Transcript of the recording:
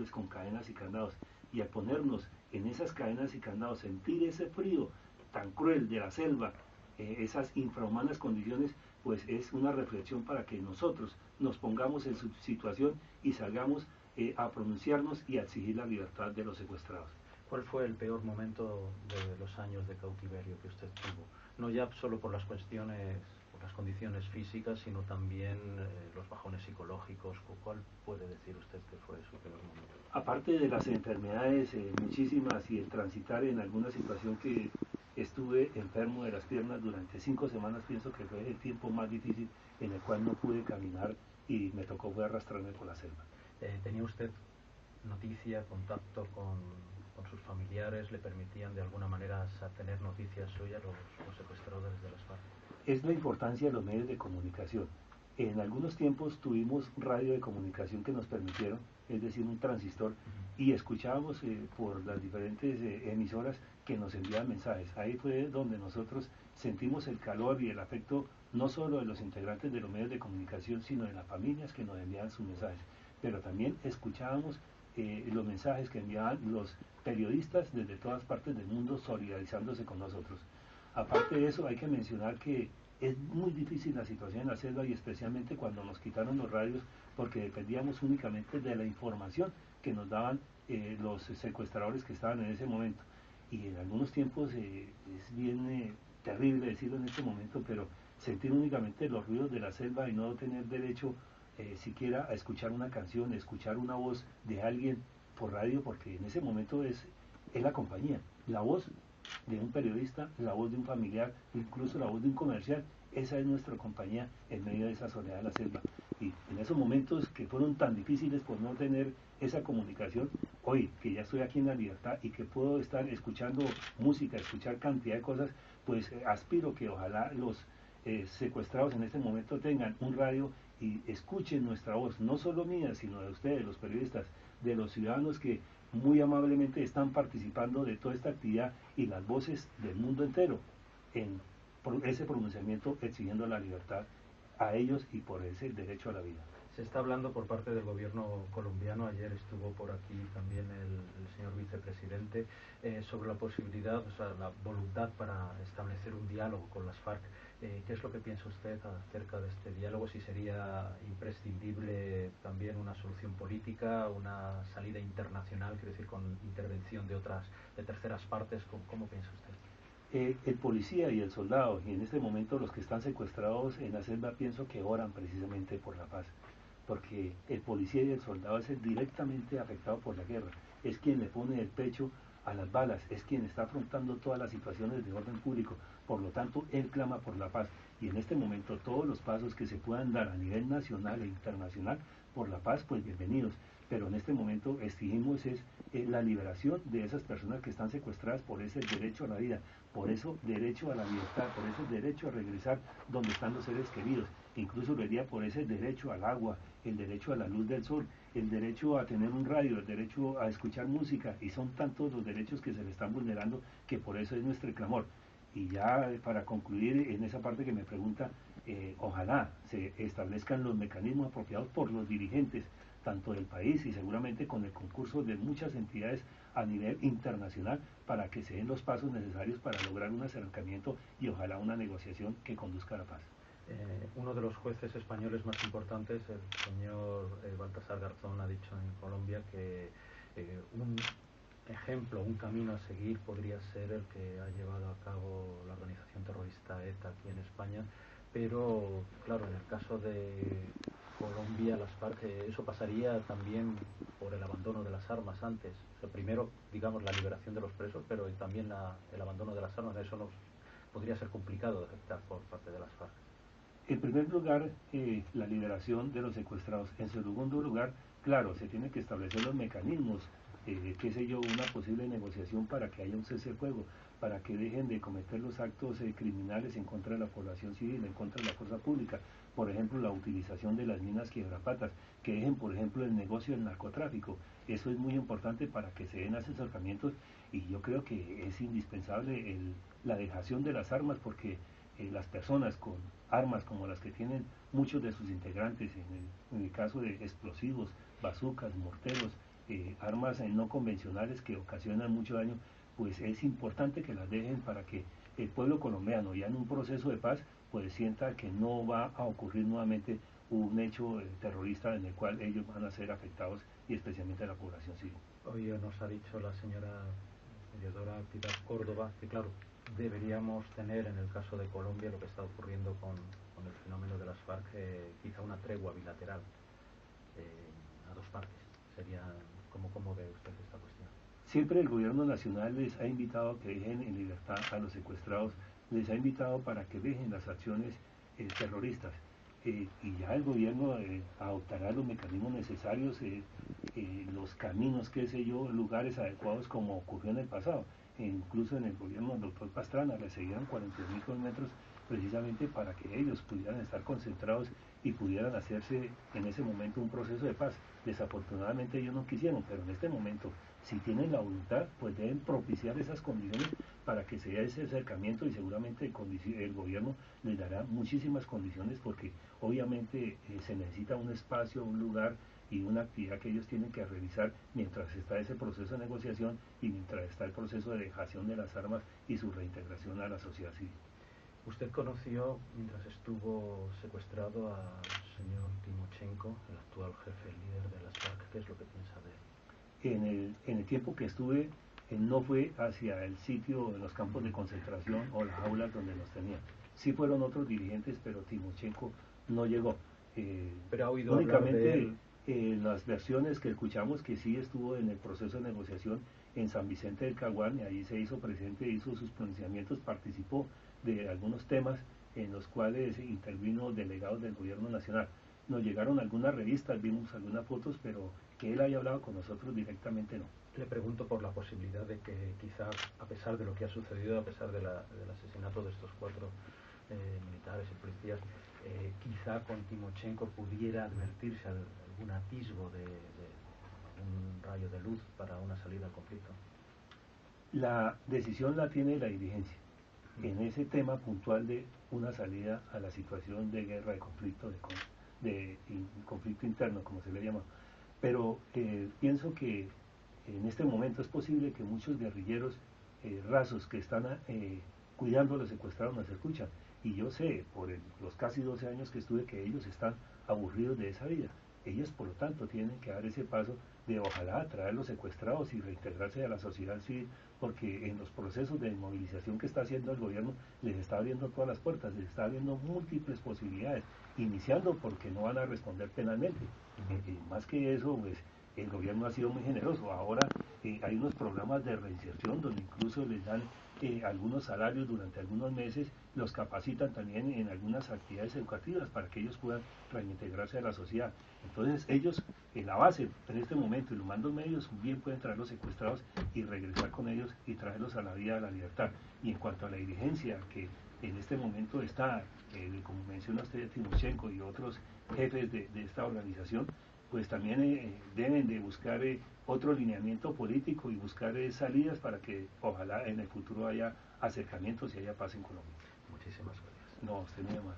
árboles con cadenas y candados. Y al ponernos en esas cadenas y candados, sentir ese frío tan cruel de la selva, esas infrahumanas condiciones, pues es una reflexión para que nosotros nos pongamos en su situación y salgamos a pronunciarnos y a exigir la libertad de los secuestrados. ¿Cuál fue el peor momento de los años de cautiverio que usted tuvo? No ya solo por las cuestiones, por las condiciones físicas, sino también los bajones psicológicos. ¿Cuál puede decir usted que fue su peor momento? Aparte de las enfermedades muchísimas y el transitar en alguna situación que estuve enfermo de las piernas durante 5 semanas, pienso que fue el tiempo más difícil en el cual no pude caminar y me tocó fue arrastrarme por la selva. ¿Tenía usted noticia, contacto con sus familiares? ¿Le permitían de alguna manera tener noticias suyas los secuestradores de las FARC? Es la importancia de los medios de comunicación. En algunos tiempos tuvimos radio de comunicación que nos permitieron, es decir, un transistor, y escuchábamos por las diferentes emisoras que nos enviaban mensajes. Ahí fue donde nosotros sentimos el calor y el afecto no solo de los integrantes de los medios de comunicación, sino de las familias que nos enviaban sus mensajes. Pero también escuchábamos los mensajes que enviaban los periodistas desde todas partes del mundo solidarizándose con nosotros. Aparte de eso, hay que mencionar que es muy difícil la situación en la selva y especialmente cuando nos quitaron los radios, porque dependíamos únicamente de la información que nos daban los secuestradores que estaban en ese momento. Y en algunos tiempos es bien terrible decirlo en este momento, pero sentir únicamente los ruidos de la selva y no tener derecho siquiera a escuchar una canción, escuchar una voz de alguien por radio, porque en ese momento es la compañía, la voz de un periodista, la voz de un familiar, incluso la voz de un comercial. Esa es nuestra compañía en medio de esa soledad de la selva. Y en esos momentos que fueron tan difíciles por no tener esa comunicación, hoy que ya estoy aquí en la libertad y que puedo estar escuchando música, escuchar cantidad de cosas, pues aspiro que ojalá los secuestrados en este momento tengan un radio y escuchen nuestra voz, no solo mía, sino de ustedes, los periodistas, de los ciudadanos que muy amablemente están participando de toda esta actividad y las voces del mundo entero en ese pronunciamiento exigiendo la libertad a ellos y por ese derecho a la vida. Se está hablando por parte del gobierno colombiano, ayer estuvo por aquí también el señor vicepresidente, sobre la posibilidad, o sea, la voluntad para establecer un diálogo con las FARC. ¿Qué es lo que piensa usted acerca de este diálogo? Si sería imprescindible también una solución política, una salida internacional, quiero decir, con intervención de terceras partes, ¿cómo piensa usted? El policía y el soldado, y en este momento los que están secuestrados en la selva, pienso que oran precisamente por la paz, porque el policía y el soldado es el directamente afectado por la guerra, es quien le pone el pecho a las balas, es quien está afrontando todas las situaciones de orden público, por lo tanto él clama por la paz, y en este momento todos los pasos que se puedan dar a nivel nacional e internacional por la paz, pues bienvenidos, pero en este momento exigimos es la liberación de esas personas que están secuestradas por ese derecho a la vida, por eso derecho a la libertad, por ese derecho a regresar donde están los seres queridos, incluso lo diría por ese derecho al agua, el derecho a la luz del sol, el derecho a tener un radio, el derecho a escuchar música, y son tantos los derechos que se le están vulnerando que por eso es nuestro clamor. Y ya para concluir en esa parte que me pregunta, ojalá se establezcan los mecanismos apropiados por los dirigentes tanto del país y seguramente con el concurso de muchas entidades a nivel internacional para que se den los pasos necesarios para lograr un acercamiento y ojalá una negociación que conduzca a la paz. Uno de los jueces españoles más importantes, el señor Baltasar Garzón, ha dicho en Colombia que un ejemplo, un camino a seguir podría ser el que ha llevado a cabo la organización terrorista ETA aquí en España, pero claro, en el caso de Colombia, las FARC, eso pasaría también por el abandono de las armas antes. O sea, primero, digamos, la liberación de los presos, pero también el abandono de las armas. Eso podría ser complicado de aceptar por parte de las FARC. En primer lugar, la liberación de los secuestrados. En segundo lugar, claro, se tienen que establecer los mecanismos, qué sé yo, una posible negociación para que haya un cese al fuego, para que dejen de cometer los actos criminales en contra de la población civil, en contra de la fuerza pública. Por ejemplo, la utilización de las minas quiebrapatas, que dejen, por ejemplo, el negocio del narcotráfico. Eso es muy importante para que se den acercamientos y yo creo que es indispensable la dejación de las armas porque las personas con armas como las que tienen muchos de sus integrantes, en el caso de explosivos, bazucas, morteros, armas no convencionales que ocasionan mucho daño, pues es importante que las dejen para que el pueblo colombiano, ya en un proceso de paz, pues sienta que no va a ocurrir nuevamente un hecho terrorista en el cual ellos van a ser afectados, y especialmente la población civil. Hoy nos ha dicho la señora mediadora Pilar Córdoba que, claro, deberíamos tener en el caso de Colombia lo que está ocurriendo con el fenómeno de las FARC, quizá una tregua bilateral a dos partes. Sería, ¿cómo ve usted esta cuestión? Siempre el gobierno nacional les ha invitado a que dejen en libertad a los secuestrados, les ha invitado para que dejen las acciones terroristas. Y ya el gobierno adoptará los mecanismos necesarios, los caminos, qué sé yo, lugares adecuados como ocurrió en el pasado. Incluso en el gobierno del doctor Pastrana le seguían 42.000 kilómetros precisamente para que ellos pudieran estar concentrados y pudieran hacerse en ese momento un proceso de paz. Desafortunadamente ellos no quisieron, pero en este momento, si tienen la voluntad, pues deben propiciar esas condiciones para que se dé ese acercamiento, y seguramente el gobierno les dará muchísimas condiciones, porque obviamente se necesita un espacio, un lugar y una actividad que ellos tienen que realizar mientras está ese proceso de negociación y mientras está el proceso de dejación de las armas y su reintegración a la sociedad civil. Usted conoció, mientras estuvo secuestrado, al señor Timochenko, el actual jefe, líder de las FARC. ¿Qué es lo que piensa de él? En el tiempo que estuve, no fue hacia el sitio, en los campos de concentración o las aulas donde nos tenían. Sí fueron otros dirigentes, pero Timochenko no llegó. Pero ha oído únicamente hablar de él. Las versiones que escuchamos, que sí estuvo en el proceso de negociación en San Vicente del Caguán, y ahí se hizo presente, hizo sus pronunciamientos, participó de algunos temas en los cuales intervino delegados del gobierno nacional. Nos llegaron algunas revistas, vimos algunas fotos, pero que él haya hablado con nosotros directamente no. Le pregunto por la posibilidad de que quizá, a pesar de lo que ha sucedido, a pesar del asesinato de estos 4 militares y policías, quizá con Timochenko pudiera advertirse algún atisbo de un rayo de luz para una salida al conflicto. La decisión la tiene la dirigencia en ese tema puntual de una salida a la situación de guerra, de conflicto, de conflicto interno, como se le llama. Pero pienso que en este momento es posible que muchos guerrilleros rasos que están cuidando a los secuestrados nos escuchan. Y yo sé, por los casi 12 años que estuve, que ellos están aburridos de esa vida. Ellos, por lo tanto, tienen que dar ese paso de ojalá traer a los secuestrados y reintegrarse a la sociedad civil, porque en los procesos de movilización que está haciendo el gobierno les está abriendo todas las puertas, les está abriendo múltiples posibilidades, iniciando porque no van a responder penalmente. Más que eso, pues el gobierno ha sido muy generoso. Ahora hay unos programas de reinserción donde incluso les dan algunos salarios durante algunos meses, los capacitan también en algunas actividades educativas para que ellos puedan reintegrarse a la sociedad. Entonces ellos, en la base, en este momento, y los mandos medios, bien pueden traer los secuestrados y regresar con ellos y traerlos a la vida, a la libertad. Y en cuanto a la dirigencia, que en este momento está, como menciona usted, Timochenko y otros jefes de esta organización, pues también deben de buscar otro lineamiento político y buscar salidas para que ojalá en el futuro haya acercamientos y haya paz en Colombia. Muchísimas gracias. No, usted me llama.